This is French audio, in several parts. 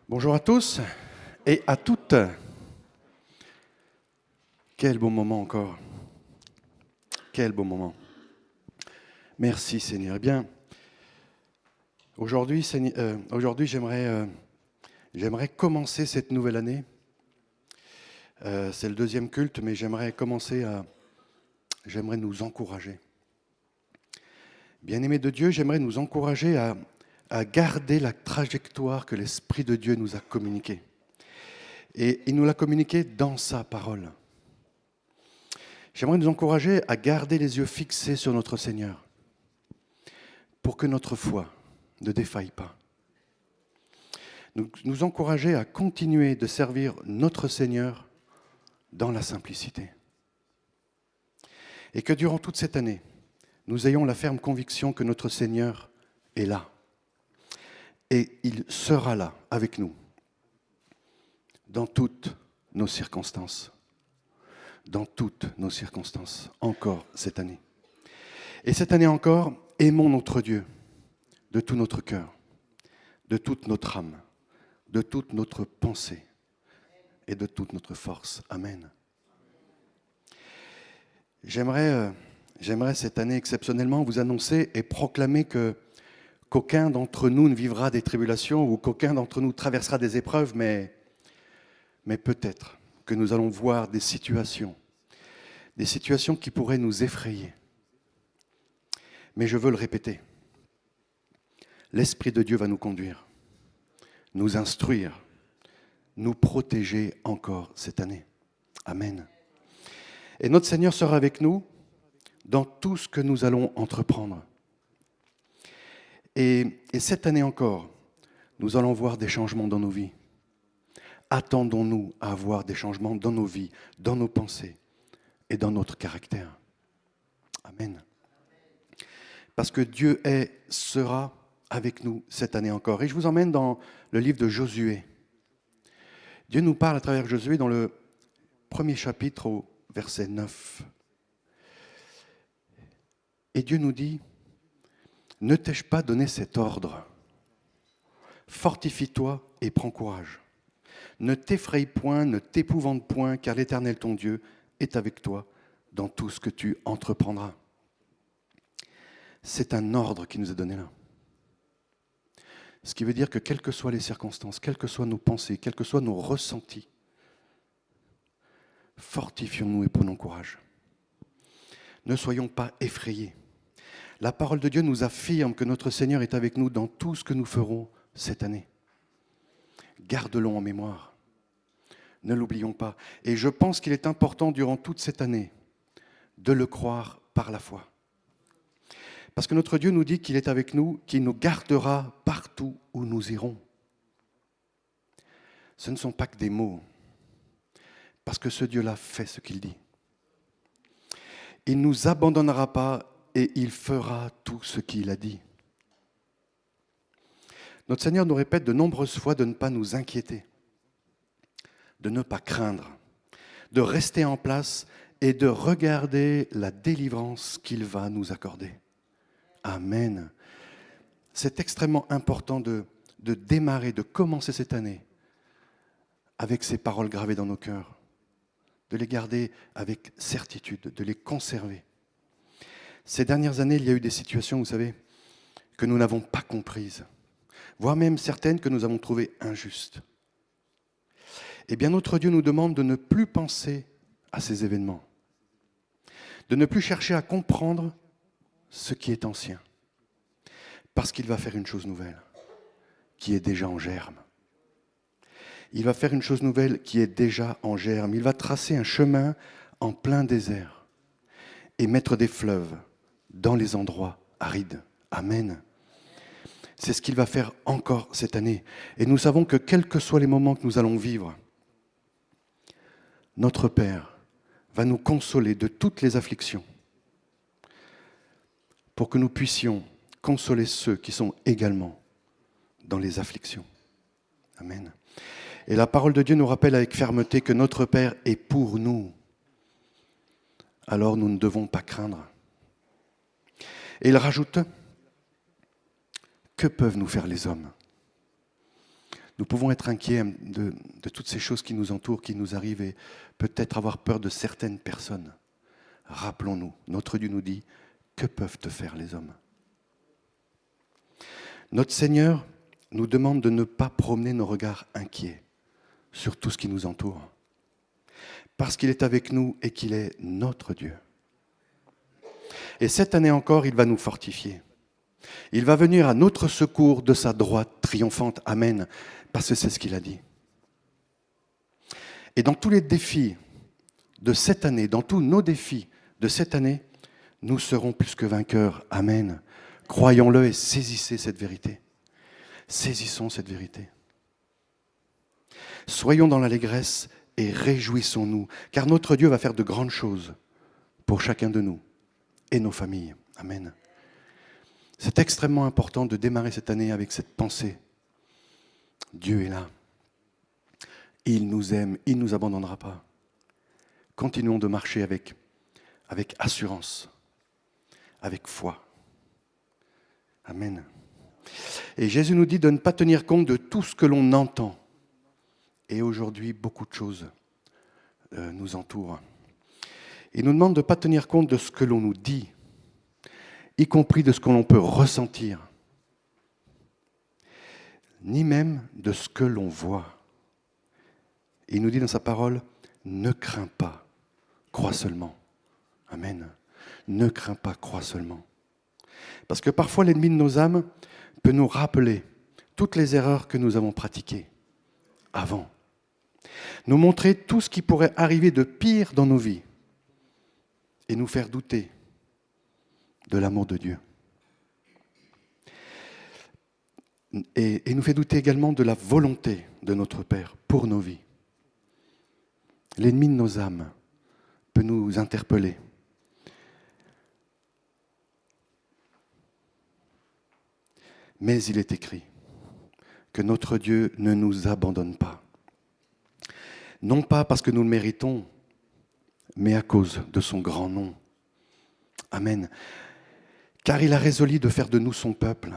Bonjour à tous et à toutes. Quel beau moment encore. Quel beau moment. Merci Seigneur. Eh bien, aujourd'hui, j'aimerais commencer cette nouvelle année. C'est le deuxième culte, mais j'aimerais nous encourager. Bien-aimés de Dieu, j'aimerais nous encourager à garder la trajectoire que l'Esprit de Dieu nous a communiquée. Et il nous l'a communiquée dans sa parole. J'aimerais nous encourager à garder les yeux fixés sur notre Seigneur pour que notre foi ne défaille pas. Nous encourager à continuer de servir notre Seigneur dans la simplicité. Et que durant toute cette année, nous ayons la ferme conviction que notre Seigneur est là. Et il sera là avec nous dans toutes nos circonstances. Dans toutes nos circonstances, encore cette année. Et cette année encore, aimons notre Dieu de tout notre cœur, de toute notre âme, de toute notre pensée et de toute notre force. Amen. J'aimerais cette année exceptionnellement vous annoncer et proclamer qu'aucun d'entre nous ne vivra des tribulations ou qu'aucun d'entre nous traversera des épreuves, mais peut-être que nous allons voir des situations qui pourraient nous effrayer. Mais je veux le répéter, l'Esprit de Dieu va nous conduire, nous instruire, nous protéger encore cette année. Amen. Et notre Seigneur sera avec nous dans tout ce que nous allons entreprendre. Et cette année encore, nous allons voir des changements dans nos vies. Attendons-nous à voir des changements dans nos vies, dans nos pensées et dans notre caractère. Amen. Parce que Dieu sera avec nous cette année encore. Et je vous emmène dans le livre de Josué. Dieu nous parle à travers Josué dans le premier chapitre au verset 9. Et Dieu nous dit, « Ne t'ai-je pas donné cet ordre? Fortifie-toi et prends courage. Ne t'effraie point, ne t'épouvante point, car l'Éternel ton Dieu est avec toi dans tout ce que tu entreprendras. » C'est un ordre qui nous est donné là. Ce qui veut dire que quelles que soient les circonstances, quelles que soient nos pensées, quels que soient nos ressentis, fortifions-nous et prenons courage. Ne soyons pas effrayés. La parole de Dieu nous affirme que notre Seigneur est avec nous dans tout ce que nous ferons cette année. Garde-le en mémoire. Ne l'oublions pas. Et je pense qu'il est important durant toute cette année de le croire par la foi. Parce que notre Dieu nous dit qu'il est avec nous, qu'il nous gardera partout où nous irons. Ce ne sont pas que des mots, parce que ce Dieu-là fait ce qu'il dit. Il ne nous abandonnera pas et il fera tout ce qu'il a dit. Notre Seigneur nous répète de nombreuses fois de ne pas nous inquiéter, de ne pas craindre, de rester en place et de regarder la délivrance qu'il va nous accorder. Amen. C'est extrêmement important de démarrer, de commencer cette année avec ces paroles gravées dans nos cœurs, de les garder avec certitude, de les conserver. Ces dernières années, il y a eu des situations, vous savez, que nous n'avons pas comprises, voire même certaines que nous avons trouvées injustes. Eh bien, notre Dieu nous demande de ne plus penser à ces événements, de ne plus chercher à comprendre ce qui est ancien, parce qu'il va faire une chose nouvelle, qui est déjà en germe. Il va faire une chose nouvelle qui est déjà en germe. Il va tracer un chemin en plein désert et mettre des fleuves dans les endroits arides. Amen. C'est ce qu'il va faire encore cette année. Et nous savons que quels que soient les moments que nous allons vivre, notre Père va nous consoler de toutes les afflictions pour que nous puissions consoler ceux qui sont également dans les afflictions. Amen. Et la parole de Dieu nous rappelle avec fermeté que notre Père est pour nous. Alors nous ne devons pas craindre. Et il rajoute, que peuvent nous faire les hommes? Nous pouvons être inquiets de toutes ces choses qui nous entourent, qui nous arrivent, et peut-être avoir peur de certaines personnes. Rappelons-nous, notre Dieu nous dit, que peuvent te faire les hommes ? Notre Seigneur nous demande de ne pas promener nos regards inquiets sur tout ce qui nous entoure, parce qu'il est avec nous et qu'il est notre Dieu. Et cette année encore, il va nous fortifier. Il va venir à notre secours de sa droite triomphante. Amen. Parce que c'est ce qu'il a dit. Et dans tous les défis de cette année, dans tous nos défis de cette année, nous serons plus que vainqueurs. Amen. Croyons-le et saisissez cette vérité. Saisissons cette vérité. Soyons dans l'allégresse et réjouissons-nous, car notre Dieu va faire de grandes choses pour chacun de nous et nos familles. Amen. C'est extrêmement important de démarrer cette année avec cette pensée. Dieu est là. Il nous aime, il ne nous abandonnera pas. Continuons de marcher avec assurance, avec foi. Amen. Et Jésus nous dit de ne pas tenir compte de tout ce que l'on entend. Et aujourd'hui, beaucoup de choses nous entourent. Il nous demande de ne pas tenir compte de ce que l'on nous dit, y compris de ce que l'on peut ressentir, ni même de ce que l'on voit. Il nous dit dans sa parole, ne crains pas, crois seulement. Amen. Ne crains pas, crois seulement. Parce que parfois l'ennemi de nos âmes peut nous rappeler toutes les erreurs que nous avons pratiquées avant. Nous montrer tout ce qui pourrait arriver de pire dans nos vies et nous faire douter de l'amour de Dieu. Et nous fait douter également de la volonté de notre Père pour nos vies. L'ennemi de nos âmes peut nous interpeller. Mais il est écrit que notre Dieu ne nous abandonne pas. Non pas parce que nous le méritons, mais à cause de son grand nom. Amen. Car il a résolu de faire de nous son peuple.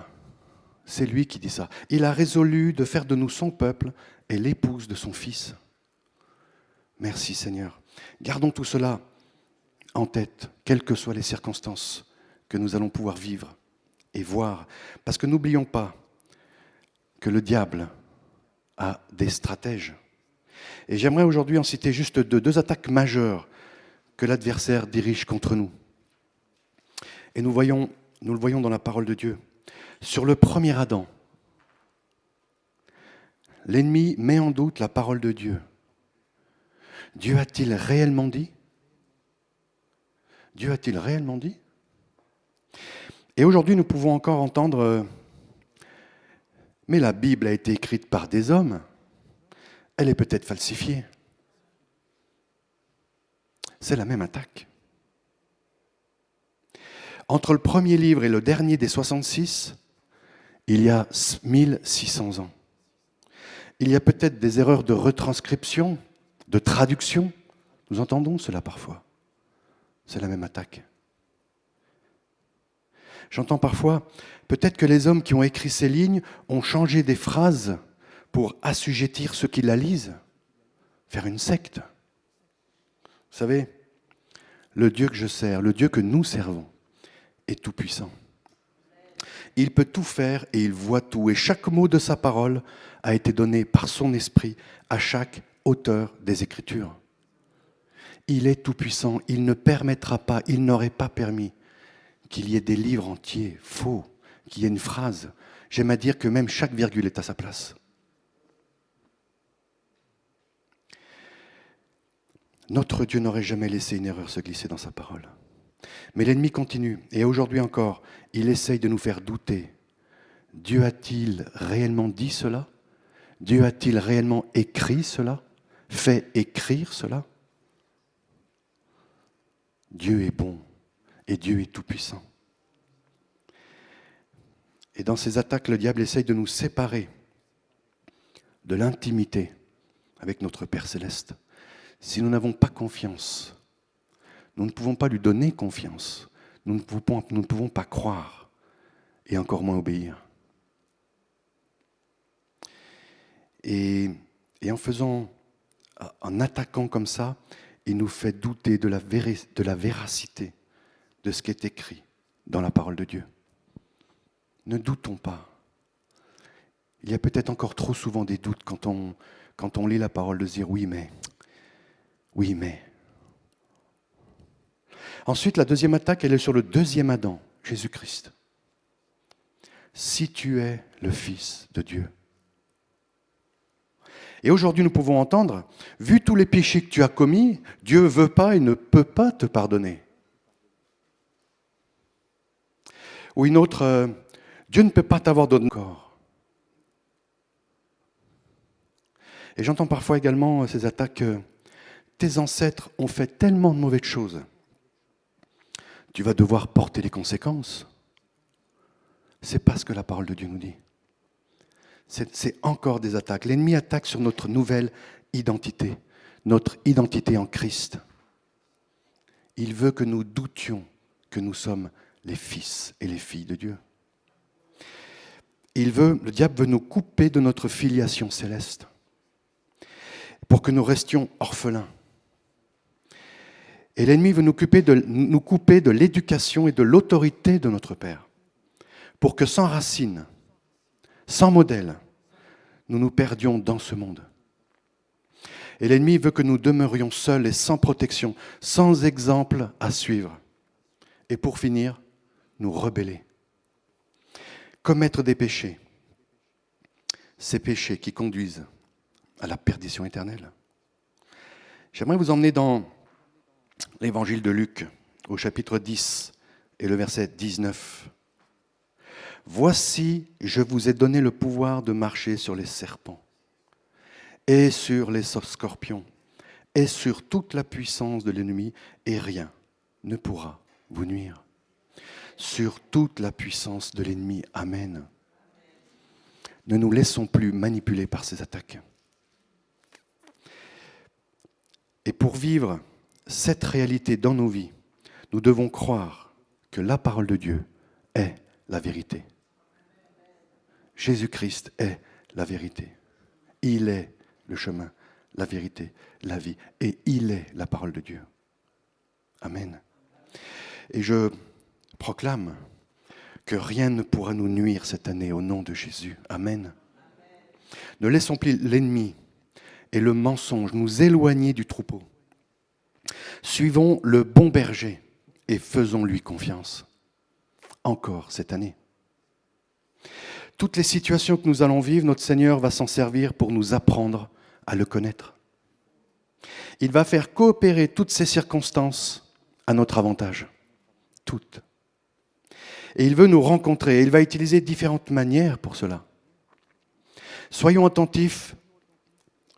C'est lui qui dit ça. Il a résolu de faire de nous son peuple et l'épouse de son Fils. Merci Seigneur. Gardons tout cela en tête, quelles que soient les circonstances que nous allons pouvoir vivre et voir. Parce que n'oublions pas que le diable a des stratèges. Et j'aimerais aujourd'hui en citer juste deux attaques majeures que l'adversaire dirige contre nous. Et nous le voyons dans la parole de Dieu. Sur le premier Adam, l'ennemi met en doute la parole de Dieu. Dieu a-t-il réellement dit ? Dieu a-t-il réellement dit ? Et aujourd'hui, nous pouvons encore entendre « Mais la Bible a été écrite par des hommes, elle est peut-être falsifiée. » C'est la même attaque. Entre le premier livre et le dernier des 66, il y a 1600 ans. Il y a peut-être des erreurs de retranscription, de traduction. Nous entendons cela parfois. C'est la même attaque. J'entends parfois, peut-être que les hommes qui ont écrit ces lignes ont changé des phrases pour assujettir ceux qui la lisent, faire une secte. Vous savez, le Dieu que je sers, le Dieu que nous servons, est tout-puissant. Il peut tout faire et il voit tout. Et chaque mot de sa parole a été donné par son esprit à chaque auteur des Écritures. Il est tout-puissant. Il ne permettra pas, il n'aurait pas permis qu'il y ait des livres entiers faux, qu'il y ait une phrase. J'aime à dire que même chaque virgule est à sa place. Notre Dieu n'aurait jamais laissé une erreur se glisser dans sa parole. Mais l'ennemi continue, et aujourd'hui encore, il essaye de nous faire douter. Dieu a-t-il réellement dit cela ? Dieu a-t-il réellement écrit cela ? Fait écrire cela ? Dieu est bon, et Dieu est tout-puissant. Et dans ces attaques, le diable essaye de nous séparer de l'intimité avec notre Père Céleste. Si nous n'avons pas confiance, nous ne pouvons pas lui donner confiance. Nous ne pouvons pas croire et encore moins obéir. Et en attaquant comme ça, il nous fait douter de la véracité de ce qui est écrit dans la parole de Dieu. Ne doutons pas. Il y a peut-être encore trop souvent des doutes quand on lit la parole, de se dire oui mais. Ensuite, la deuxième attaque, elle est sur le deuxième Adam, Jésus-Christ. Si tu es le Fils de Dieu. Et aujourd'hui, nous pouvons entendre, vu tous les péchés que tu as commis, Dieu ne veut pas et ne peut pas te pardonner. Ou une autre, Dieu ne peut pas t'avoir donné encore. Et j'entends parfois également ces attaques, tes ancêtres ont fait tellement de mauvaises choses. Tu vas devoir porter les conséquences. C'est pas ce que la parole de Dieu nous dit. C'est encore des attaques. L'ennemi attaque sur notre nouvelle identité, notre identité en Christ. Il veut que nous doutions que nous sommes les fils et les filles de Dieu. Le diable veut nous couper de notre filiation céleste pour que nous restions orphelins. Et l'ennemi veut nous couper de l'éducation et de l'autorité de notre Père pour que sans racines, sans modèle, nous nous perdions dans ce monde. Et l'ennemi veut que nous demeurions seuls et sans protection, sans exemple à suivre. Et pour finir, nous rebeller. Commettre des péchés. Ces péchés qui conduisent à la perdition éternelle. J'aimerais vous emmener dans l'évangile de Luc, au chapitre 10 et le verset 19. Voici, je vous ai donné le pouvoir de marcher sur les serpents et sur les scorpions et sur toute la puissance de l'ennemi, et rien ne pourra vous nuire. Sur toute la puissance de l'ennemi. Amen. Ne nous laissons plus manipuler par ces attaques. Et pour vivre cette réalité dans nos vies, nous devons croire que la parole de Dieu est la vérité. Jésus-Christ est la vérité. Il est le chemin, la vérité, la vie. Et il est la parole de Dieu. Amen. Et je proclame que rien ne pourra nous nuire cette année au nom de Jésus. Amen. Ne laissons plus l'ennemi et le mensonge nous éloigner du troupeau. Suivons le bon berger et faisons-lui confiance. Encore cette année. Toutes les situations que nous allons vivre, notre Seigneur va s'en servir pour nous apprendre à le connaître. Il va faire coopérer toutes ces circonstances à notre avantage. Toutes. Et il veut nous rencontrer. Et il va utiliser différentes manières pour cela. Soyons attentifs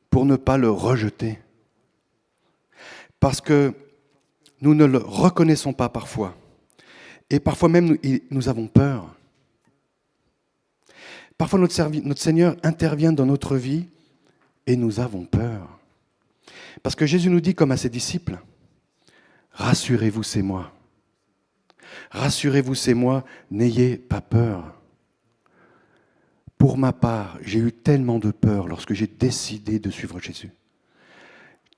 pour ne pas le rejeter. Parce que nous ne le reconnaissons pas parfois. Et parfois même, nous avons peur. Parfois, notre Seigneur intervient dans notre vie et nous avons peur. Parce que Jésus nous dit, comme à ses disciples, « Rassurez-vous, c'est moi. Rassurez-vous, c'est moi, n'ayez pas peur. » Pour ma part, j'ai eu tellement de peur lorsque j'ai décidé de suivre Jésus.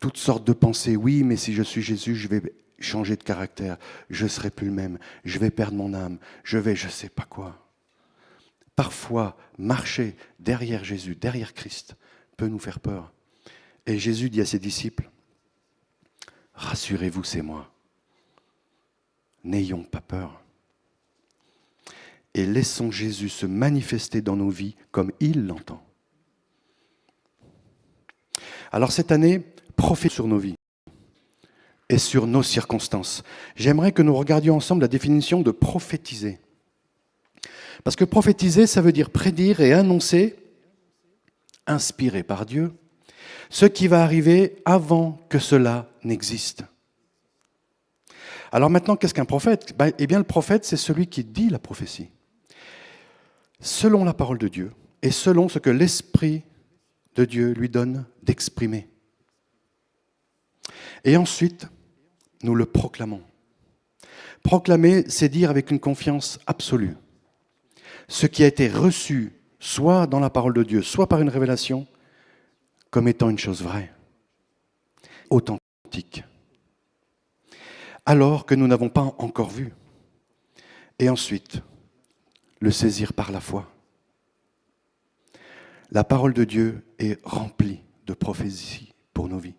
Toutes sortes de pensées, oui, mais si je suis Jésus, je vais changer de caractère, je ne serai plus le même, je vais perdre mon âme, je ne sais pas quoi. Parfois, marcher derrière Jésus, derrière Christ, peut nous faire peur. Et Jésus dit à ses disciples, « Rassurez-vous, c'est moi. N'ayons pas peur. » Et laissons Jésus se manifester dans nos vies comme il l'entend. Alors cette année, profitez sur nos vies et sur nos circonstances. J'aimerais que nous regardions ensemble la définition de prophétiser. Parce que prophétiser, ça veut dire prédire et annoncer, inspiré par Dieu, ce qui va arriver avant que cela n'existe. Alors maintenant, qu'est-ce qu'un prophète ? Eh bien, le prophète, c'est celui qui dit la prophétie, selon la parole de Dieu et selon ce que l'Esprit de Dieu lui donne d'exprimer. Et ensuite, nous le proclamons. Proclamer, c'est dire avec une confiance absolue ce qui a été reçu, soit dans la parole de Dieu, soit par une révélation, comme étant une chose vraie, authentique, alors que nous n'avons pas encore vu. Et ensuite, le saisir par la foi. La parole de Dieu est remplie de prophéties pour nos vies.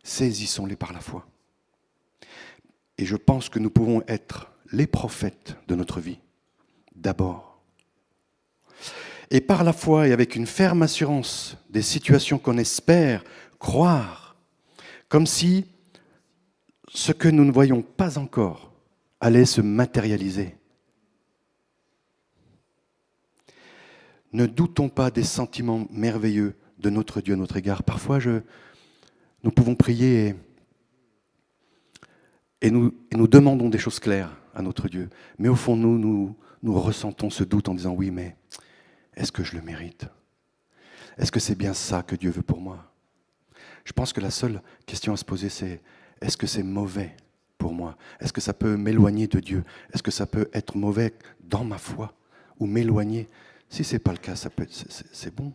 Saisissons-les par la foi. Et je pense que nous pouvons être les prophètes de notre vie, d'abord. Et par la foi et avec une ferme assurance des situations qu'on espère croire, comme si ce que nous ne voyons pas encore allait se matérialiser. Ne doutons pas des sentiments merveilleux de notre Dieu à notre égard. Parfois, nous pouvons prier et nous demandons des choses claires à notre Dieu. Mais au fond, nous ressentons ce doute en disant « Oui, mais est-ce que je le mérite? Est-ce que c'est bien ça que Dieu veut pour moi ?» Je pense que la seule question à se poser, c'est « Est-ce que c'est mauvais pour moi? Est-ce que ça peut m'éloigner de Dieu? Est-ce que ça peut être mauvais dans ma foi ou m'éloigner ?» Si ce n'est pas le cas, c'est bon.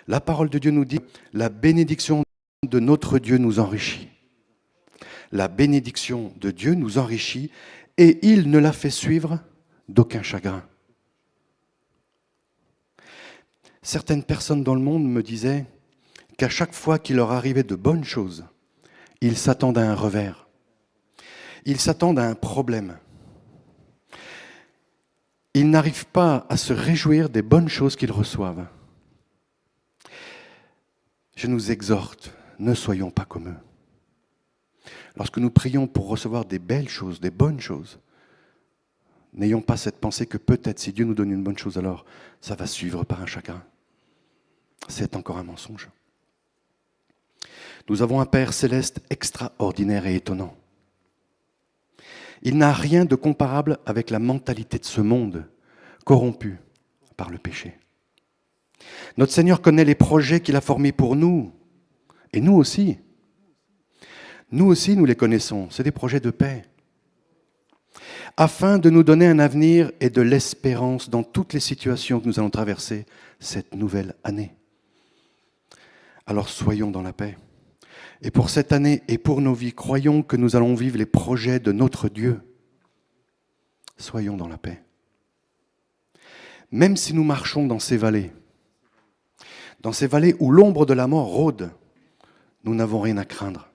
La parole de Dieu nous dit « La bénédiction de notre Dieu nous enrichit. » La bénédiction de Dieu nous enrichit et il ne la fait suivre d'aucun chagrin. Certaines personnes dans le monde me disaient qu'à chaque fois qu'il leur arrivait de bonnes choses, ils s'attendent à un revers. Ils s'attendent à un problème. Ils n'arrivent pas à se réjouir des bonnes choses qu'ils reçoivent. Je nous exhorte, ne soyons pas comme eux. Lorsque nous prions pour recevoir des belles choses, des bonnes choses, n'ayons pas cette pensée que peut-être si Dieu nous donne une bonne chose, alors ça va suivre par un chagrin. C'est encore un mensonge. Nous avons un Père céleste extraordinaire et étonnant. Il n'a rien de comparable avec la mentalité de ce monde, corrompu par le péché. Notre Seigneur connaît les projets qu'il a formés pour nous, et nous aussi. Nous aussi, nous les connaissons, c'est des projets de paix, afin de nous donner un avenir et de l'espérance dans toutes les situations que nous allons traverser cette nouvelle année. Alors soyons dans la paix. Et pour cette année et pour nos vies, croyons que nous allons vivre les projets de notre Dieu. Soyons dans la paix. Même si nous marchons dans ces vallées où l'ombre de la mort rôde, nous n'avons rien à craindre,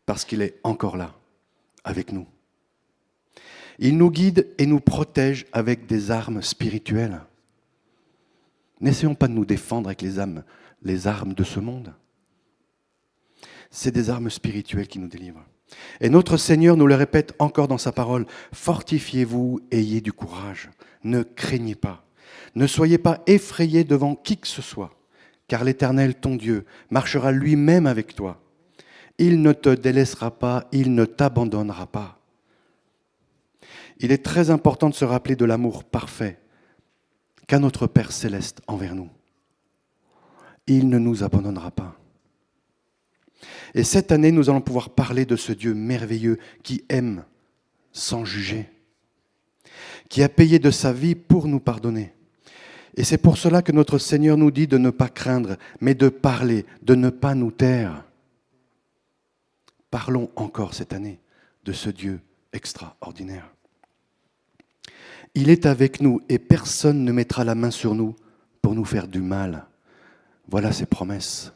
parce qu'il est encore là, avec nous. Il nous guide et nous protège avec des armes spirituelles. N'essayons pas de nous défendre avec les armes de ce monde. C'est des armes spirituelles qui nous délivrent. Et notre Seigneur nous le répète encore dans sa parole, « Fortifiez-vous, ayez du courage, ne craignez pas, ne soyez pas effrayés devant qui que ce soit, car l'Éternel, ton Dieu, marchera lui-même avec toi. Il ne te délaissera pas, il ne t'abandonnera pas. » Il est très important de se rappeler de l'amour parfait qu'a notre Père céleste envers nous. Il ne nous abandonnera pas. Et cette année, nous allons pouvoir parler de ce Dieu merveilleux qui aime sans juger, qui a payé de sa vie pour nous pardonner. Et c'est pour cela que notre Seigneur nous dit de ne pas craindre, mais de parler, de ne pas nous taire. Parlons encore cette année de ce Dieu extraordinaire. Il est avec nous et personne ne mettra la main sur nous pour nous faire du mal. Voilà ses promesses.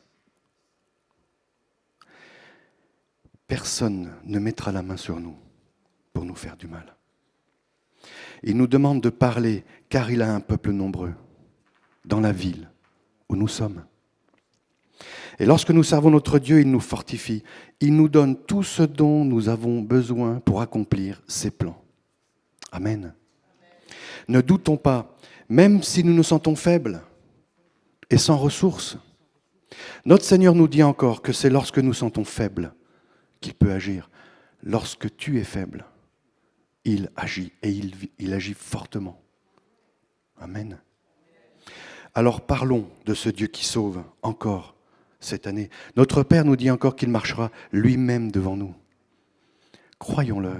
Personne ne mettra la main sur nous pour nous faire du mal. Il nous demande de parler car il a un peuple nombreux dans la ville où nous sommes. Et lorsque nous servons notre Dieu, il nous fortifie. Il nous donne tout ce dont nous avons besoin pour accomplir ses plans. Amen. Ne doutons pas, même si nous nous sentons faibles et sans ressources. Notre Seigneur nous dit encore que c'est lorsque nous sentons faibles qu'il peut agir. Lorsque tu es faible, il agit et il agit fortement. Amen. Alors parlons de ce Dieu qui sauve encore cette année. Notre Père nous dit encore qu'il marchera lui-même devant nous. Croyons-le,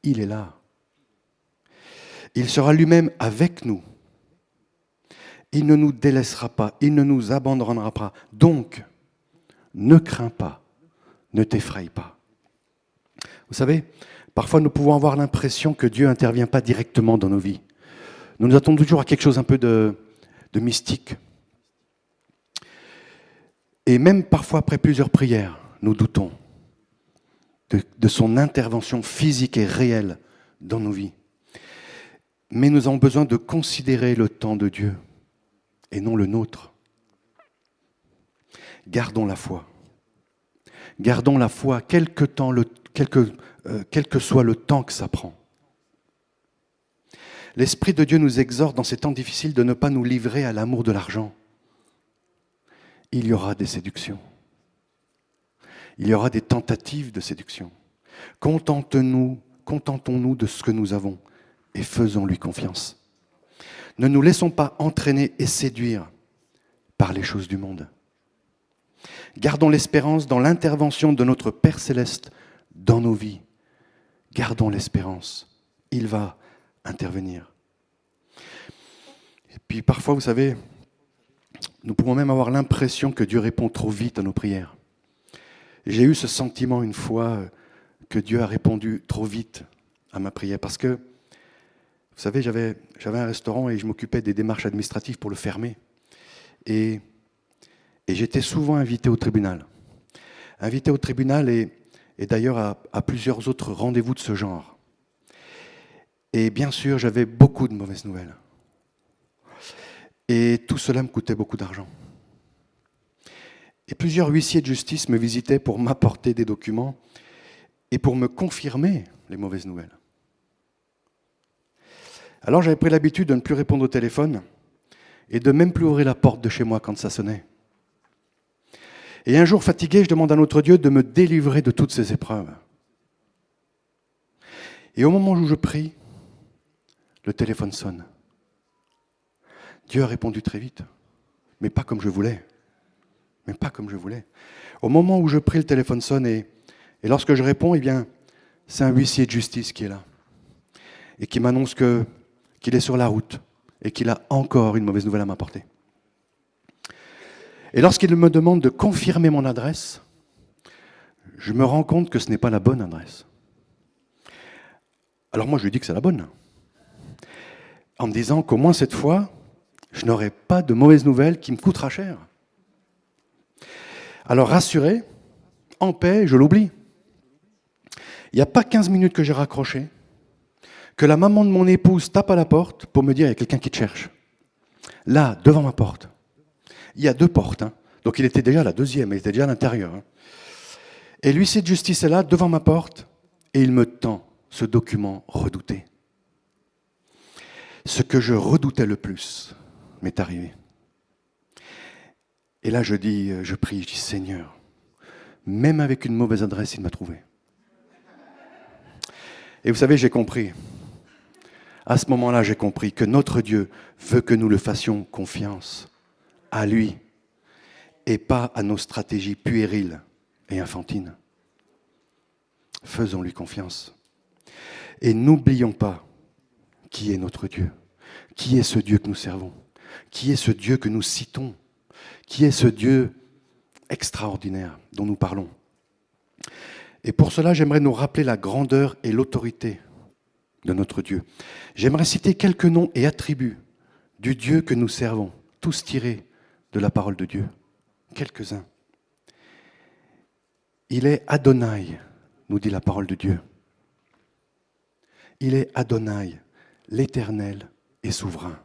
il est là. Il sera lui-même avec nous. Il ne nous délaissera pas, il ne nous abandonnera pas. Donc, ne crains pas, ne t'effraie pas. Vous savez, parfois nous pouvons avoir l'impression que Dieu n'intervient pas directement dans nos vies. Nous nous attendons toujours à quelque chose un peu de mystique. Et même parfois après plusieurs prières, nous doutons de son intervention physique et réelle dans nos vies. Mais nous avons besoin de considérer le temps de Dieu et non le nôtre. Gardons la foi. Gardons la foi, quel que soit le temps que ça prend. L'Esprit de Dieu nous exhorte dans ces temps difficiles de ne pas nous livrer à l'amour de l'argent. Il y aura des séductions. Il y aura des tentatives de séduction. Contentons-nous de ce que nous avons et faisons-lui confiance. Ne nous laissons pas entraîner et séduire par les choses du monde. Gardons l'espérance dans l'intervention de notre Père Céleste dans nos vies. Gardons l'espérance. Il va intervenir. Et puis parfois, vous savez, nous pouvons même avoir l'impression que Dieu répond trop vite à nos prières. J'ai eu ce sentiment une fois que Dieu a répondu trop vite à ma prière parce que, vous savez, j'avais un restaurant et je m'occupais des démarches administratives pour le fermer. Et j'étais souvent invité au tribunal. Invité au tribunal et d'ailleurs à plusieurs autres rendez-vous de ce genre. Et bien sûr, j'avais beaucoup de mauvaises nouvelles. Et tout cela me coûtait beaucoup d'argent. Et plusieurs huissiers de justice me visitaient pour m'apporter des documents et pour me confirmer les mauvaises nouvelles. Alors j'avais pris l'habitude de ne plus répondre au téléphone et de même plus ouvrir la porte de chez moi quand ça sonnait. Et un jour fatigué, je demande à notre Dieu de me délivrer de toutes ces épreuves. Et au moment où je prie, le téléphone sonne. Dieu a répondu très vite, mais pas comme je voulais. Mais pas comme je voulais. Au moment où je prie, le téléphone sonne et lorsque je réponds, eh bien, c'est un huissier de justice qui est là et qui m'annonce qu'il est sur la route et qu'il a encore une mauvaise nouvelle à m'apporter. Et lorsqu'il me demande de confirmer mon adresse, je me rends compte que ce n'est pas la bonne adresse. Alors moi, je lui dis que c'est la bonne, en me disant qu'au moins cette fois, je n'aurai pas de mauvaises nouvelles qui me coûtera cher. Alors rassuré, en paix, je l'oublie. Il n'y a pas 15 minutes que j'ai raccroché, que la maman de mon épouse tape à la porte pour me dire « il y a quelqu'un qui te cherche ». Là, devant ma porte. Il y a 2 portes, hein. Donc il était déjà à la deuxième, il était déjà à l'intérieur. Hein. Et l'huissier de justice est là, devant ma porte, et il me tend ce document redouté. Ce que je redoutais le plus m'est arrivé. Et là, je prie, je dis, Seigneur, même avec une mauvaise adresse, il m'a trouvé. Et vous savez, j'ai compris. À ce moment-là, j'ai compris que notre Dieu veut que nous le fassions confiance à lui et pas à nos stratégies puériles et enfantines. Faisons-lui confiance. Et n'oublions pas qui est notre Dieu, qui est ce Dieu que nous servons, qui est ce Dieu que nous citons, qui est ce Dieu extraordinaire dont nous parlons. Et pour cela, j'aimerais nous rappeler la grandeur et l'autorité de notre Dieu. J'aimerais citer quelques noms et attributs du Dieu que nous servons, tous tirés de la parole de Dieu. Quelques-uns. Il est Adonai, nous dit la parole de Dieu. Il est Adonai, l'Éternel est souverain.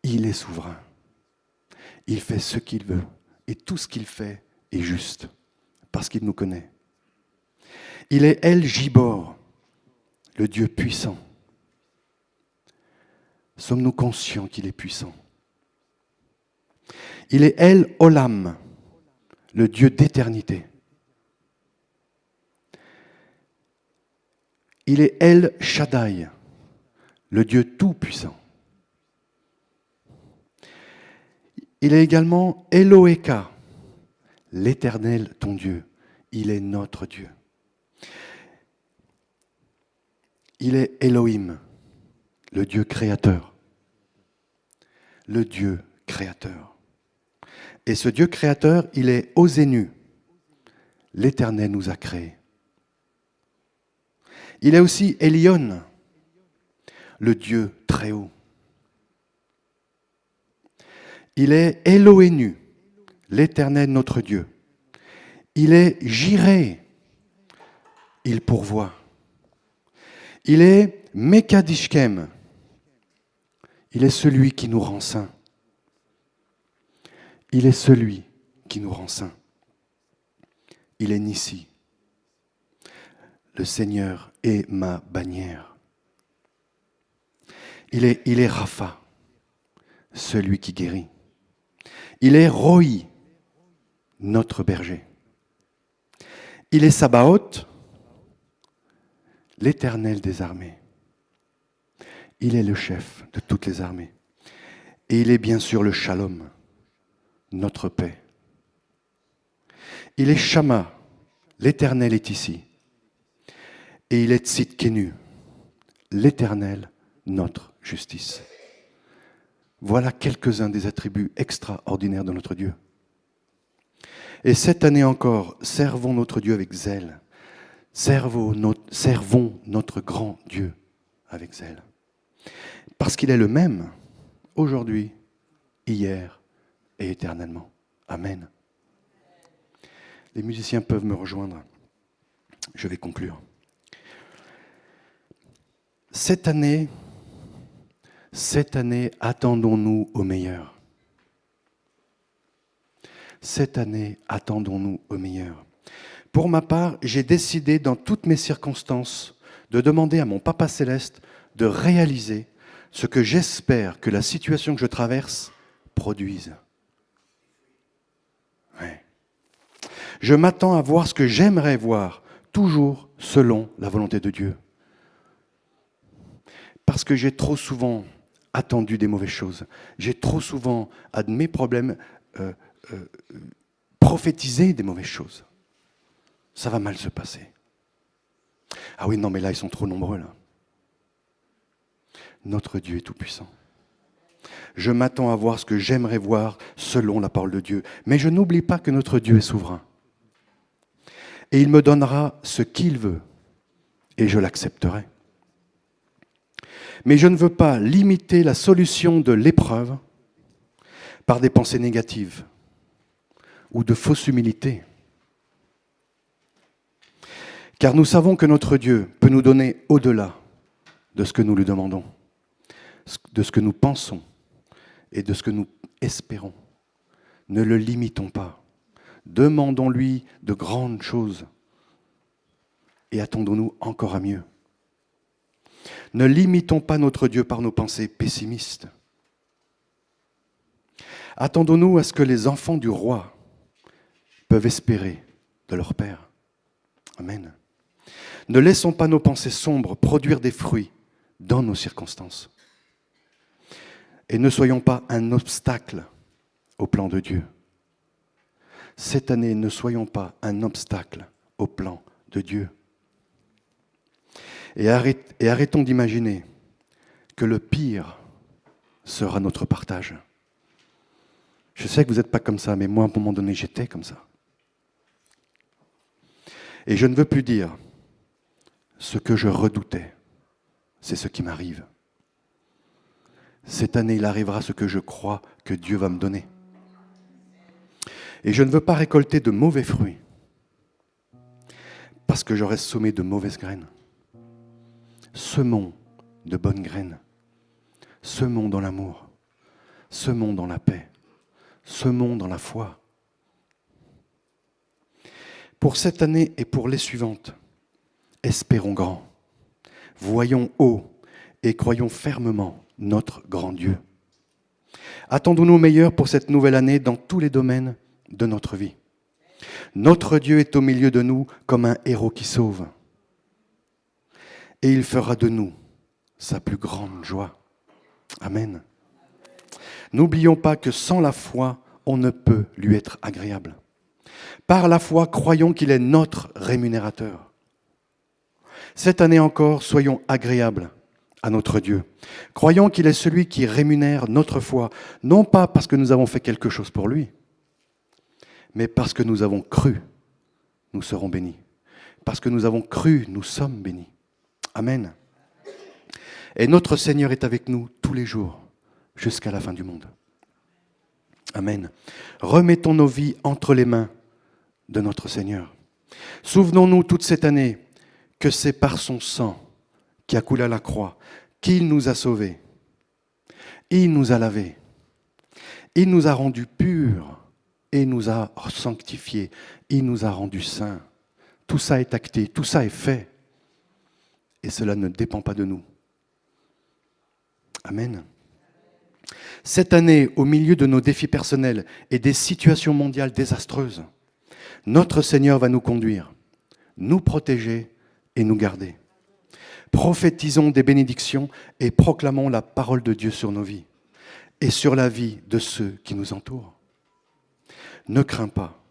Il est souverain. Il fait ce qu'il veut. Et tout ce qu'il fait est juste, parce qu'il nous connaît. Il est El Gibor, le Dieu puissant. Sommes-nous conscients qu'il est puissant? Il est El Olam, le Dieu d'éternité. Il est El Shaddai, le Dieu tout-puissant. Il est également Eloheka, l'Éternel, ton Dieu. Il est notre Dieu. Il est Elohim, le Dieu créateur. le Dieu créateur. Et ce Dieu créateur, il est osé nu. L'Éternel nous a créés. Il est aussi Elion, le Dieu très haut. Il est Elohenu, l'Éternel notre Dieu. Il est Jireh, il pourvoit. Il est Mekadishkem, il est celui qui nous rend saints. Il est celui qui nous rend saints. Il est Nissi. Le Seigneur est ma bannière. Il est Rapha, celui qui guérit. Il est Roi, notre berger. Il est Sabaoth, l'Éternel des armées. Il est le chef de toutes les armées. Et il est bien sûr le Shalom, notre paix. Il est Shama, l'Éternel est ici. Et il est Tzidkenu, l'Éternel, notre justice. Voilà quelques-uns des attributs extraordinaires de notre Dieu. Et cette année encore, servons notre Dieu avec zèle. Servons notre grand Dieu avec zèle. Parce qu'il est le même, aujourd'hui, hier et éternellement. Amen. Les musiciens peuvent me rejoindre. Je vais conclure. Cette année, attendons-nous au meilleur. Cette année, attendons-nous au meilleur. Pour ma part, j'ai décidé dans toutes mes circonstances de demander à mon Papa Céleste de réaliser ce que j'espère que la situation que je traverse produise. Ouais. Je m'attends à voir ce que j'aimerais voir, toujours selon la volonté de Dieu. Parce que j'ai trop souvent attendu des mauvaises choses. J'ai trop souvent, à mes problèmes, prophétisé des mauvaises choses. Ça va mal se passer. Ah oui, non, mais là, ils sont trop nombreux, là. Notre Dieu est tout-puissant. Je m'attends à voir ce que j'aimerais voir selon la parole de Dieu. Mais je n'oublie pas que notre Dieu est souverain. Et il me donnera ce qu'il veut. Et je l'accepterai. Mais je ne veux pas limiter la solution de l'épreuve par des pensées négatives ou de fausse humilité. Car nous savons que notre Dieu peut nous donner au-delà de ce que nous lui demandons, de ce que nous pensons et de ce que nous espérons. Ne le limitons pas. Demandons-lui de grandes choses et attendons-nous encore à mieux. Ne limitons pas notre Dieu par nos pensées pessimistes. Attendons-nous à ce que les enfants du roi peuvent espérer de leur Père. Amen. Ne laissons pas nos pensées sombres produire des fruits dans nos circonstances. Et ne soyons pas un obstacle au plan de Dieu. Cette année, ne soyons pas un obstacle au plan de Dieu. Et arrêtons d'imaginer que le pire sera notre partage. Je sais que vous n'êtes pas comme ça, mais moi, à un moment donné, j'étais comme ça. Et je ne veux plus dire ce que je redoutais, c'est ce qui m'arrive. Cette année, il arrivera ce que je crois que Dieu va me donner. Et je ne veux pas récolter de mauvais fruits, parce que j'aurais semé de mauvaises graines. Semons de bonnes graines. Semons dans l'amour. Semons dans la paix. Semons dans la foi. Pour cette année et pour les suivantes, espérons grand. Voyons haut et croyons fermement notre grand Dieu. Attendons-nous au meilleur pour cette nouvelle année dans tous les domaines de notre vie. Notre Dieu est au milieu de nous comme un héros qui sauve. Et il fera de nous sa plus grande joie. Amen. N'oublions pas que sans la foi, on ne peut lui être agréable. Par la foi, croyons qu'il est notre rémunérateur. Cette année encore, soyons agréables à notre Dieu. Croyons qu'il est celui qui rémunère notre foi, non pas parce que nous avons fait quelque chose pour lui, mais parce que nous avons cru, nous serons bénis. Parce que nous avons cru, nous sommes bénis. Amen. Et notre Seigneur est avec nous tous les jours, jusqu'à la fin du monde. Amen. Remettons nos vies entre les mains de notre Seigneur. Souvenons-nous toute cette année que c'est par son sang qui a coulé à la croix qu'il nous a sauvés. Il nous a lavés. Il nous a rendus purs et nous a sanctifiés. Il nous a rendus saints. Tout ça est acté, tout ça est fait. Et cela ne dépend pas de nous. Amen. Cette année, au milieu de nos défis personnels et des situations mondiales désastreuses, notre Seigneur va nous conduire, nous protéger et nous garder. Prophétisons des bénédictions et proclamons la parole de Dieu sur nos vies et sur la vie de ceux qui nous entourent. Ne crains pas,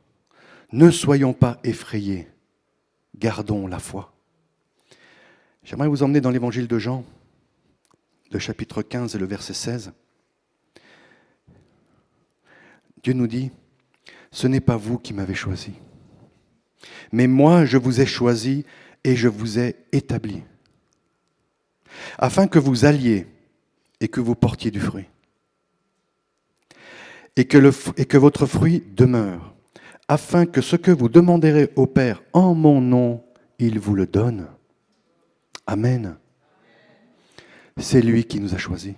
ne soyons pas effrayés, gardons la foi. J'aimerais vous emmener dans l'évangile de Jean, le chapitre 15 et le verset 16. Dieu nous dit, ce n'est pas vous qui m'avez choisi, mais moi je vous ai choisi et je vous ai établi, afin que vous alliez et que vous portiez du fruit, et que votre fruit demeure, afin que ce que vous demanderez au Père en mon nom, il vous le donne. Amen. C'est lui qui nous a choisis.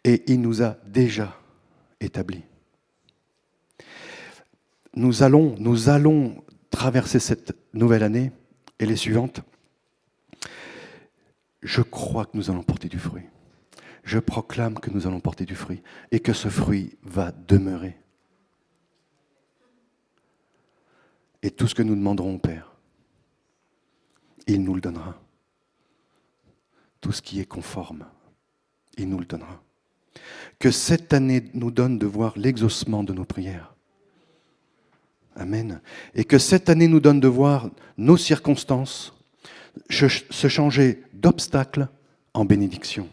Et il nous a déjà établis. Nous allons traverser cette nouvelle année et les suivantes. Je crois que nous allons porter du fruit. Je proclame que nous allons porter du fruit et que ce fruit va demeurer. Et tout ce que nous demanderons au Père, il nous le donnera. Tout ce qui est conforme, il nous le donnera. Que cette année nous donne de voir l'exaucement de nos prières. Amen. Et que cette année nous donne de voir nos circonstances se changer d'obstacles en bénédiction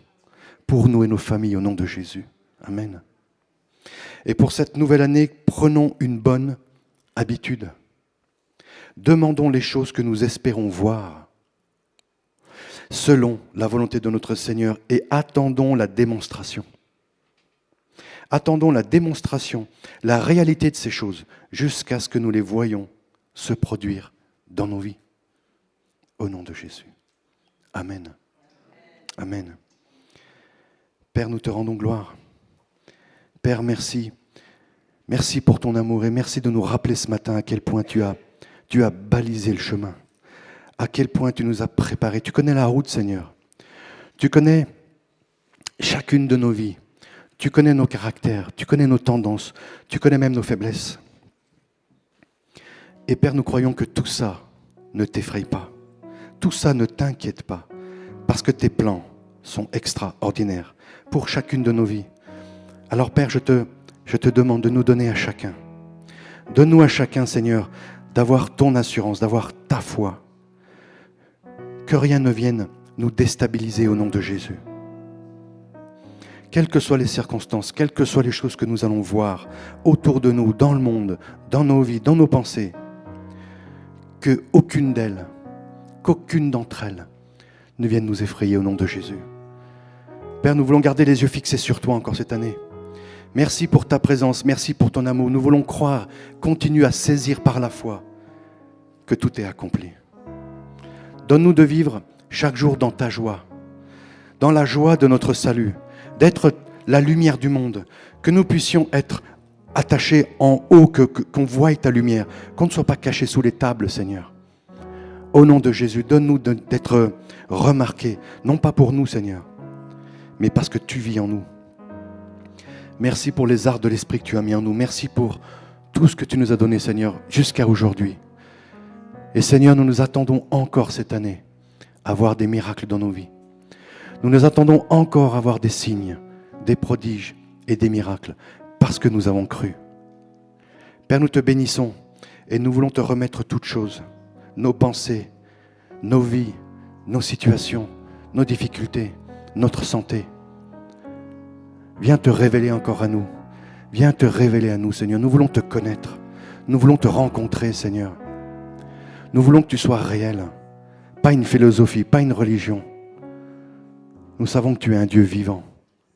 pour nous et nos familles au nom de Jésus. Amen. Et pour cette nouvelle année, prenons une bonne habitude. Demandons les choses que nous espérons voir selon la volonté de notre Seigneur et attendons la démonstration. Attendons la démonstration, la réalité de ces choses, jusqu'à ce que nous les voyions se produire dans nos vies. Au nom de Jésus. Amen. Amen. Père, nous te rendons gloire. Père, merci. Merci pour ton amour et merci de nous rappeler ce matin à quel point tu as balisé le chemin. À quel point tu nous as préparés. Tu connais la route, Seigneur. Tu connais chacune de nos vies. Tu connais nos caractères. Tu connais nos tendances. Tu connais même nos faiblesses. Et Père, nous croyons que tout ça ne t'effraie pas. Tout ça ne t'inquiète pas. Parce que tes plans sont extraordinaires pour chacune de nos vies. Alors Père, je te demande de nous donner à chacun. Donne-nous à chacun, Seigneur, d'avoir ton assurance, d'avoir ta foi. Que rien ne vienne nous déstabiliser au nom de Jésus. Quelles que soient les circonstances, quelles que soient les choses que nous allons voir autour de nous, dans le monde, dans nos vies, dans nos pensées, qu'aucune d'entre elles ne vienne nous effrayer au nom de Jésus. Père, nous voulons garder les yeux fixés sur toi encore cette année. Merci pour ta présence, merci pour ton amour. Nous voulons croire, continue à saisir par la foi que tout est accompli. Donne-nous de vivre chaque jour dans ta joie, dans la joie de notre salut, d'être la lumière du monde, que nous puissions être attachés en haut, qu'on voie ta lumière, qu'on ne soit pas cachés sous les tables, Seigneur. Au nom de Jésus, donne-nous d'être remarqués, non pas pour nous, Seigneur, mais parce que tu vis en nous. Merci pour les arts de l'esprit que tu as mis en nous. Merci pour tout ce que tu nous as donné, Seigneur, jusqu'à aujourd'hui. Et Seigneur, nous nous attendons encore cette année à voir des miracles dans nos vies. Nous nous attendons encore à voir des signes, des prodiges et des miracles, parce que nous avons cru. Père, nous te bénissons et nous voulons te remettre toutes choses, nos pensées, nos vies, nos situations, nos difficultés, notre santé. Viens te révéler encore à nous. Viens te révéler à nous, Seigneur. Nous voulons te connaître. Nous voulons te rencontrer, Seigneur. Nous voulons que tu sois réel. Pas une philosophie, pas une religion. Nous savons que tu es un Dieu vivant,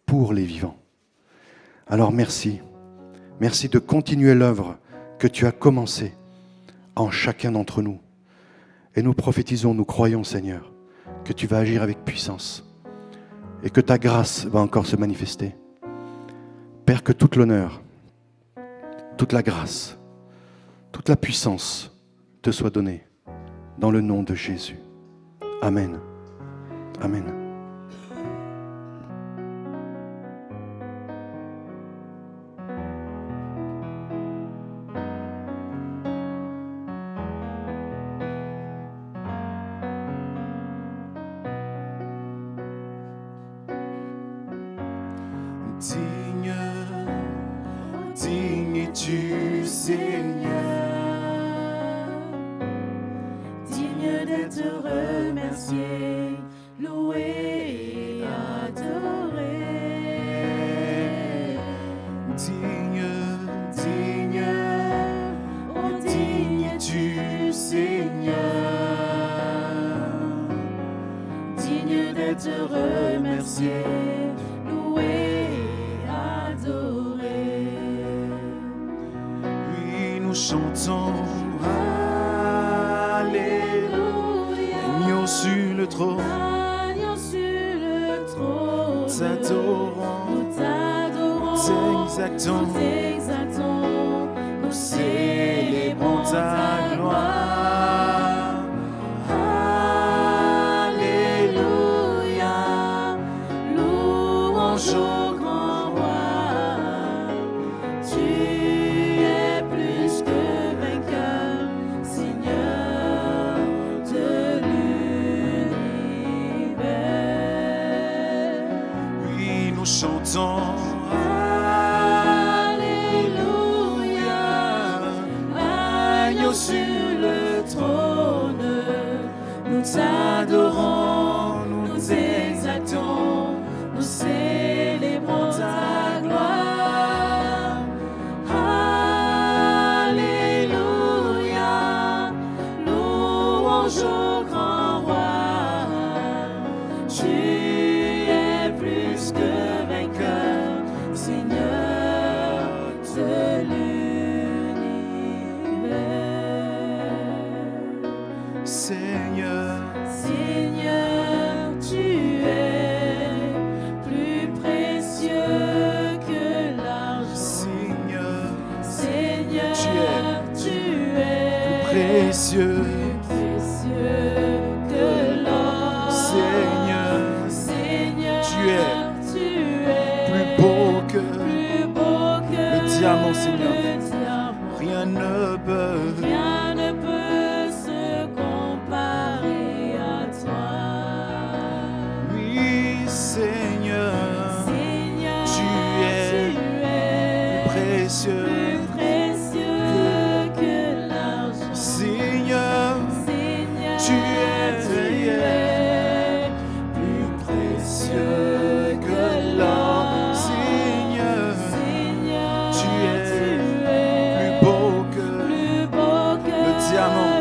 pour les vivants. Alors merci. Merci de continuer l'œuvre que tu as commencée en chacun d'entre nous. Et nous prophétisons, nous croyons, Seigneur, que tu vas agir avec puissance et que ta grâce va encore se manifester. Père, que toute l'honneur, toute la grâce, toute la puissance te soit donnée dans le nom de Jésus. Amen. Amen. Digne, digne es-tu, Seigneur, digne d'être remercié, loué et adoré. Digne, digne, oh digne es-tu, Seigneur, digne d'être remercié, loué. Nous chantons Alléluia, agneau sur le trône, nous t'adorons, t'exaltons, nous célébrons ta gloire. Alléluia, louange au grand roi, tu es plus que vainqueur, Seigneur de l'univers. Oui, nous chantons Alléluia, agneau sur le trône, nous t'adorons, nous t'exaltons, nous célébrons ta gloire. Alléluia, louange au grand roi, tu es plus que vainqueur, Seigneur de l'univers. Seigneur, Seigneur, tu es plus précieux que l'argent. Seigneur, Seigneur, tu es plus précieux que l'or. Seigneur, Seigneur, tu es plus beau que le diamant, Seigneur. Rien ne peut se comparer à toi. Oui, Seigneur, tu es plus précieux que l'argent. Seigneur, tu es plus précieux que l'or. Seigneur, tu es plus beau que le diamant.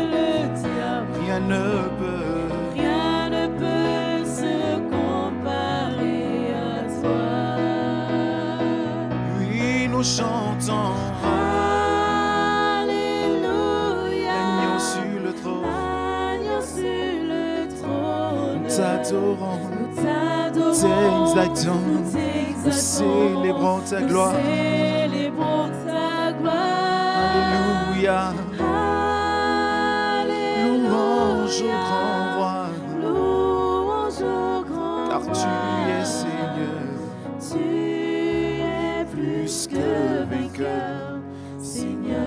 Rien ne peut se comparer à toi. Oui, nous chantons Alléluia, agneau sur le trône, nous t'adorons, t'exaltons, nous célébrons ta gloire. Alléluia, louange au grand roi, car tu es Seigneur, tu es plus que vainqueur, Seigneur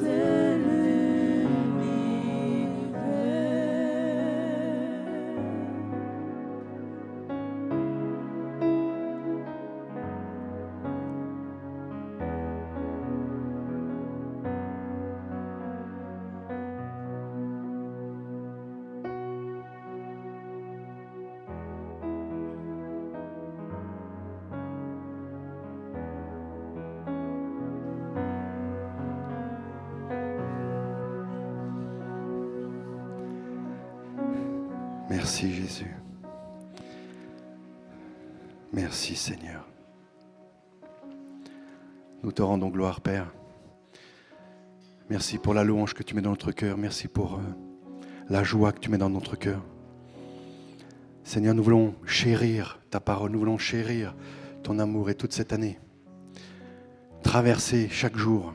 de l'univers. Merci Jésus. Merci Seigneur. Nous te rendons gloire, Père. Merci pour la louange que tu mets dans notre cœur. Merci pour la joie que tu mets dans notre cœur. Seigneur, nous voulons chérir ta parole. Nous voulons chérir ton amour. Et toute cette année, traverser chaque jour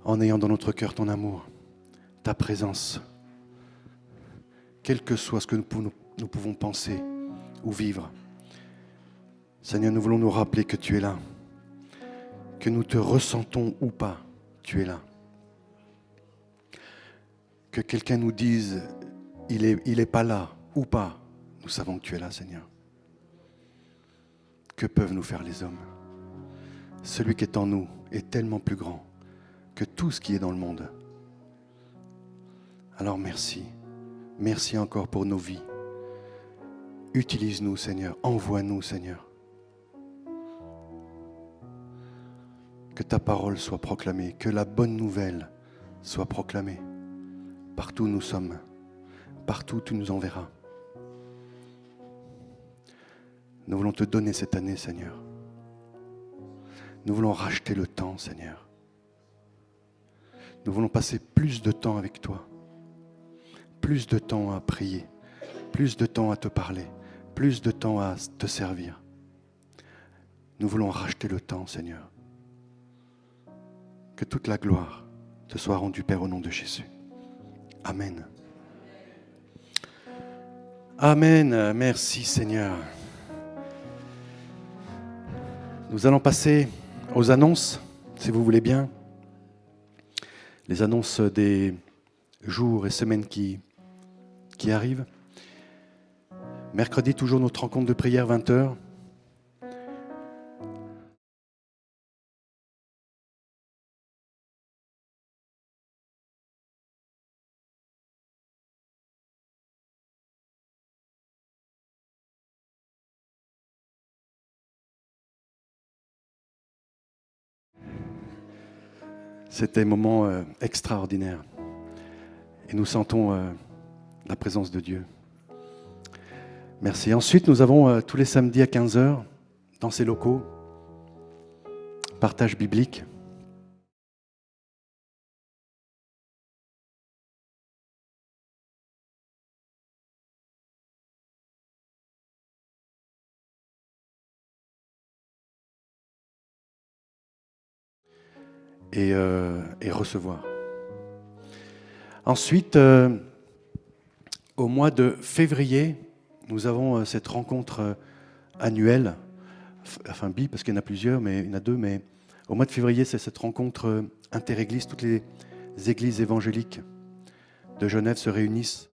en ayant dans notre cœur ton amour, ta présence. Quel que soit ce que nous pouvons penser ou vivre. Seigneur, nous voulons nous rappeler que tu es là. Que nous te ressentons ou pas, tu es là. Que quelqu'un nous dise, il est pas là ou pas, nous savons que tu es là, Seigneur. Que peuvent nous faire les hommes? Celui qui est en nous est tellement plus grand que tout ce qui est dans le monde. Alors merci. Merci encore pour nos vies. Utilise-nous, Seigneur. Envoie-nous, Seigneur. Que ta parole soit proclamée, que la bonne nouvelle soit proclamée. Partout où nous sommes, partout où tu nous enverras. Nous voulons te donner cette année, Seigneur. Nous voulons racheter le temps, Seigneur. Nous voulons passer plus de temps avec toi. Plus de temps à prier. Plus de temps à te parler. Plus de temps à te servir. Nous voulons racheter le temps, Seigneur. Que toute la gloire te soit rendue, Père, au nom de Jésus. Amen. Amen. Merci, Seigneur. Nous allons passer aux annonces, si vous voulez bien. Les annonces des jours et semaines qui arrivent. Mercredi, toujours notre rencontre de prière, 20h. C'était un moment extraordinaire. Et nous sentons la présence de Dieu. Merci. Ensuite, nous avons tous les samedis à 15h, dans ces locaux, partage biblique. Et recevoir. Ensuite, au mois de février, nous avons cette rencontre annuelle, enfin parce qu'il y en a plusieurs, mais il y en a deux, mais au mois de février, c'est cette rencontre interéglise. Toutes les églises évangéliques de Genève se réunissent.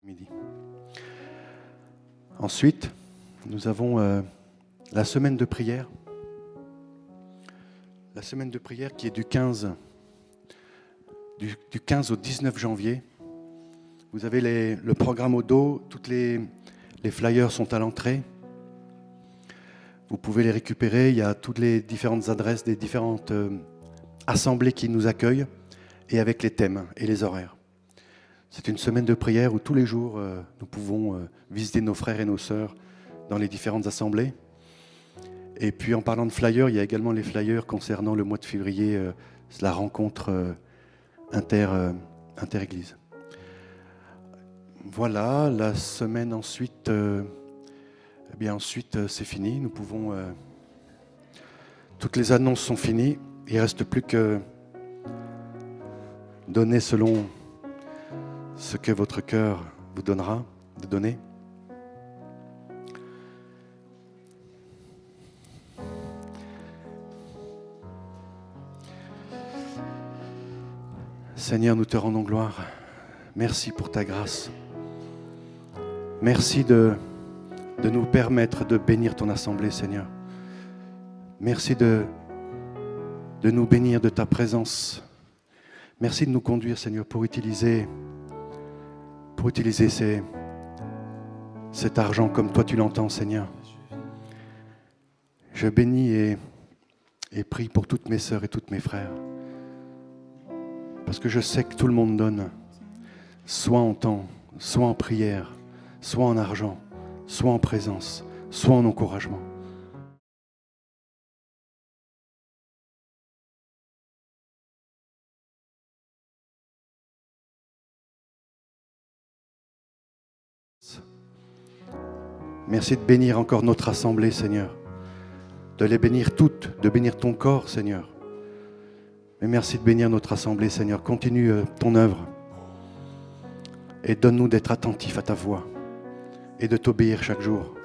Midi. Ensuite, nous avons la semaine de prière. La semaine de prière qui est du 15 au 19 janvier. Vous avez le programme au dos, toutes les flyers sont à l'entrée. Vous pouvez les récupérer, il y a toutes les différentes adresses des différentes assemblées qui nous accueillent et avec les thèmes et les horaires. C'est une semaine de prière où tous les jours, nous pouvons visiter nos frères et nos sœurs dans les différentes assemblées. Et puis en parlant de flyers, il y a également les flyers concernant le mois de février, la rencontre inter-église. Voilà, la semaine ensuite, ensuite c'est fini. Nous pouvons... toutes les annonces sont finies. Il ne reste plus que donner selon ce que votre cœur vous donnera de donner. Seigneur, nous te rendons gloire. Merci pour ta grâce. Merci de nous permettre de bénir ton assemblée, Seigneur. Merci de nous bénir de ta présence. Merci de nous conduire, Seigneur, pour utiliser cet argent comme toi tu l'entends, Seigneur. Je bénis et prie pour toutes mes sœurs et tous mes frères. Parce que je sais que tout le monde donne, soit en temps, soit en prière, soit en argent, soit en présence, soit en encouragement. Merci de bénir encore notre assemblée, Seigneur. De les bénir toutes, de bénir ton corps, Seigneur. Mais merci de bénir notre assemblée, Seigneur. Continue ton œuvre. Et donne-nous d'être attentifs à ta voix et de t'obéir chaque jour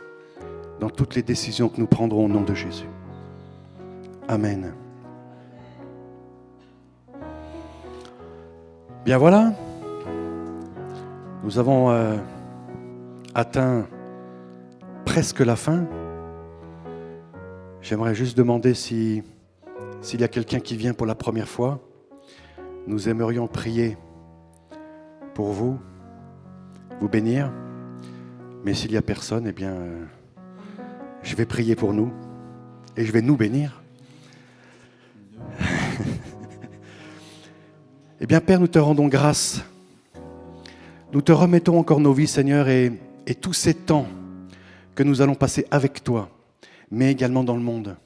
dans toutes les décisions que nous prendrons au nom de Jésus. Amen. Bien voilà, nous avons atteint presque la fin. J'aimerais juste demander s'il y a quelqu'un qui vient pour la première fois. Nous aimerions prier pour vous, vous bénir. Mais s'il n'y a personne, eh bien, je vais prier pour nous et je vais nous bénir. Eh bien, Père, nous te rendons grâce. Nous te remettons encore nos vies, Seigneur, et tous ces temps que nous allons passer avec toi, mais également dans le monde.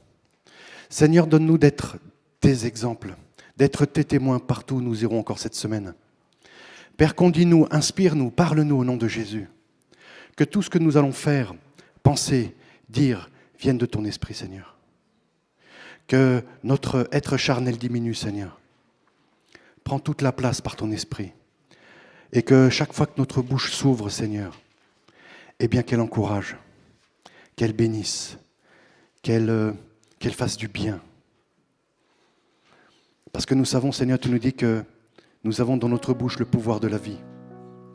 Seigneur, donne-nous d'être tes exemples, d'être tes témoins partout où nous irons encore cette semaine. Père, conduis-nous, inspire-nous, parle-nous au nom de Jésus. Que tout ce que nous allons faire, penser, dire, vienne de ton esprit, Seigneur. Que notre être charnel diminue, Seigneur. Prends toute la place par ton esprit. Et que chaque fois que notre bouche s'ouvre, Seigneur, eh bien qu'elle encourage, qu'elle bénisse, qu'elle fasse du bien. Parce que nous savons, Seigneur, tu nous dis que nous avons dans notre bouche le pouvoir de la vie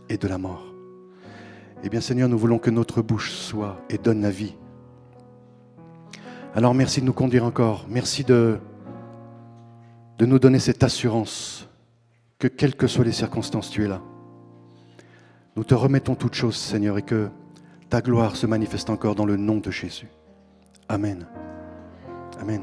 et de la mort. Eh bien, Seigneur, nous voulons que notre bouche soit et donne la vie. Alors, merci de nous conduire encore. Merci de nous donner cette assurance que, quelles que soient les circonstances, tu es là. Nous te remettons toutes choses, Seigneur, et que ta gloire se manifeste encore dans le nom de Jésus. Amen. Amen.